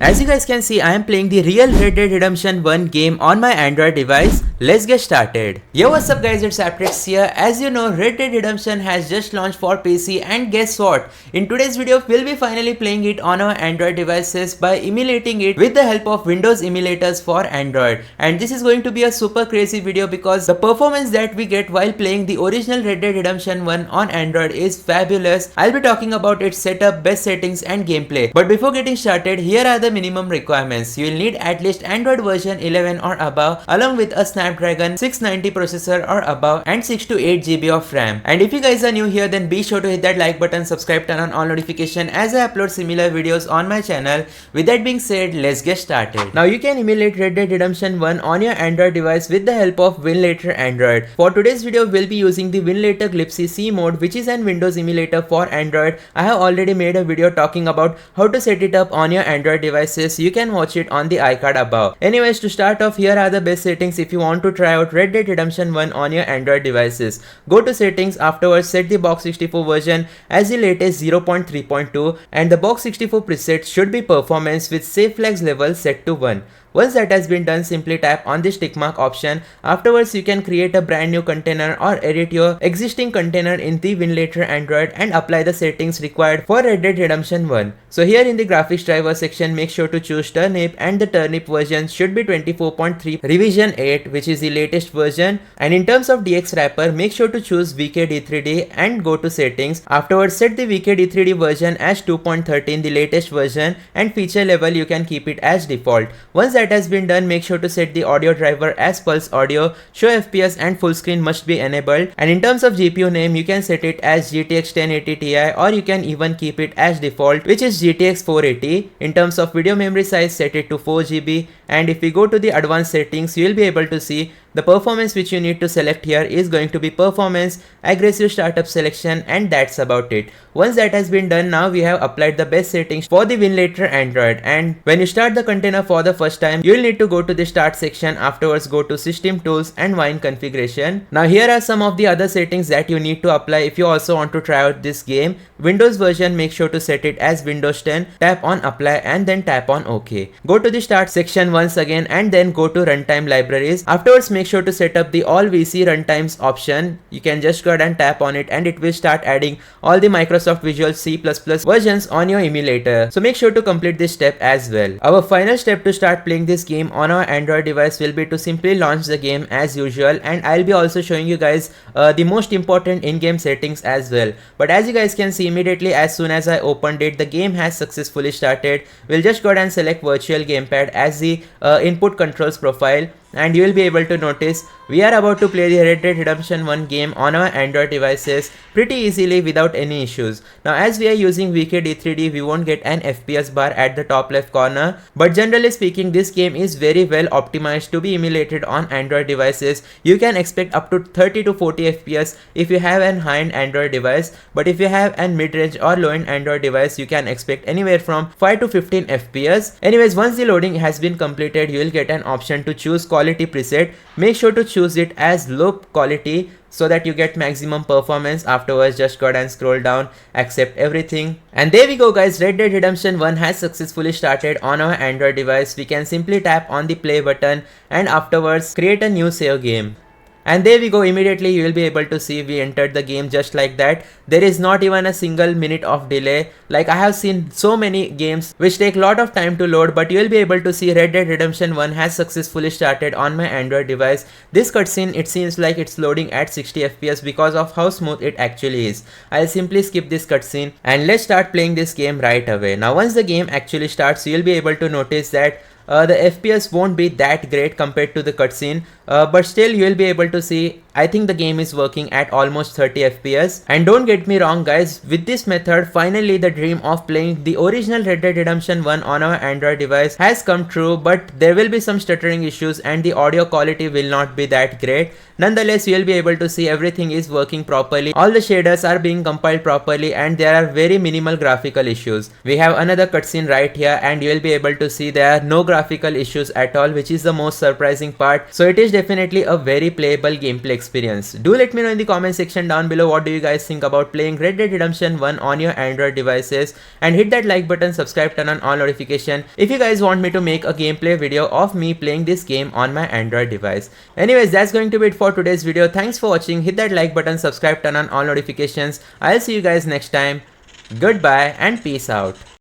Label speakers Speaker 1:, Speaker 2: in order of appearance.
Speaker 1: As you guys can see, I am playing the real Red Dead Redemption 1 game on my Android device. Let's get started. Yo, what's up guys, it's ApTreX here. As you know, Red Dead Redemption has just launched for PC, and guess what? In today's video, we'll be finally playing it on our Android devices by emulating it with the help of Windows emulators for Android. And this is going to be a super crazy video because the performance that we get while playing the original Red Dead Redemption 1 on Android is fabulous. I'll be talking about its setup, best settings and gameplay. But before getting started, here are the minimum requirements. You will need at least Android version 11 or above, along with a Snapdragon 690 processor or above and 6 to 8 GB of RAM. And if you guys are new here, then be sure to hit that like button, subscribe, turn on all notification as I upload similar videos on my channel. With that being said, let's get started. Now you can emulate Red Dead Redemption 1 on your Android device with the help of Winlator Android. For today's video, we'll be using the Winlator Glipsy C mode, which is an Windows emulator for Android. I have already made a video talking about how to set it up on your Android device. You can watch it on the iCard above. Anyways, to start off, here are the best settings if you want to try out Red Dead Redemption 1 on your Android devices. Go to settings, afterwards set the box 64 version as the latest 0.3.2 and the box 64 preset should be performance with safe flags level set to 1. Once that has been done, simply tap on the tick mark option. Afterwards, you can create a brand new container or edit your existing container in the Winlator Android and apply the settings required for Red Dead Redemption 1. So here in the graphics driver section, make sure to choose turnip, and the turnip version should be 24.3 revision 8, which is the latest version. And in terms of DX wrapper, make sure to choose VKD3D and go to settings. Afterwards, set the VKD3D version as 2.13, the latest version, and feature level you can keep it as default. Once that has been done, make sure to set the audio driver as pulse audio, show FPS and full screen must be enabled. And in terms of GPU name, you can set it as GTX 1080 Ti, or you can even keep it as default, which is GTX 480. In terms of video memory size, set it to 4 GB. And if we go to the advanced settings, you will be able to see the performance which you need to select here is going to be performance, aggressive startup selection, and that's about it. Once that has been done, now we have applied the best settings for the Winlator Android. And when you start the container for the first time, you will need to go to the start section. Afterwards, go to system tools and wine configuration. Now here are some of the other settings that you need to apply if you also want to try out this game. Windows version, make sure to set it as Windows 10, tap on apply and then tap on OK. Go to the start section once again and then go to runtime libraries. Afterwards, make sure to set up the all VC runtimes option. You can just go ahead and tap on it and it will start adding all the Microsoft Visual C++ versions on your emulator. So make sure to complete this step as well. Our final step to start playing this game on our Android device will be to simply launch the game as usual, and I'll be also showing you guys the most important in-game settings as well. But as you guys can see, immediately as soon as I opened it, the game has successfully started. We'll just go ahead and select virtual gamepad as the input controls profile, and you will be able to notice we are about to play the Red Dead Redemption 1 game on our Android devices pretty easily without any issues. Now as we are using VKD3D, we won't get an FPS bar at the top left corner, but generally speaking, this game is very well optimized to be emulated on Android devices. You can expect up to 30 to 40 FPS if you have an high-end Android device, but if you have an mid-range or low-end Android device, you can expect anywhere from 5 to 15 FPS. Anyways, once the loading has been completed, you will get an option to choose quality preset. Make sure to choose it as low quality so that you get maximum performance. Afterwards, just go ahead and scroll down, accept everything, and there we go guys, Red Dead Redemption 1 has successfully started on our Android device. We can simply tap on the play button and afterwards create a new save game. And there we go, immediately you will be able to see we entered the game just like that. There is not even a single minute of delay. Like I have seen so many games which take a lot of time to load, but you will be able to see Red Dead Redemption 1 has successfully started on my Android device. This cutscene, it seems like it's loading at 60 FPS because of how smooth it actually is. I'll simply skip this cutscene and let's start playing this game right away. Now once the game actually starts, you will be able to notice that the FPS won't be that great compared to the cutscene, but still you will be able to see I think the game is working at almost 30 FPS. And don't get me wrong guys, with this method, finally the dream of playing the original Red Dead Redemption 1 on our Android device has come true, but there will be some stuttering issues and the audio quality will not be that great. Nonetheless, you will be able to see everything is working properly, all the shaders are being compiled properly, and there are very minimal graphical issues. We have another cutscene right here and you will be able to see there are no graphical issues at all, which is the most surprising part. So it is definitely a very playable gameplay experience. experience. Do let me know in the comment section down below what do you guys think about playing Red Dead Redemption 1 on your Android devices, and hit that like button, subscribe, turn on all notification if you guys want me to make a gameplay video of me playing this game on my Android device. Anyways, that's going to be it for today's video. Thanks for watching. Hit that like button, subscribe, turn on all notifications. I'll see you guys next time. Goodbye and peace out.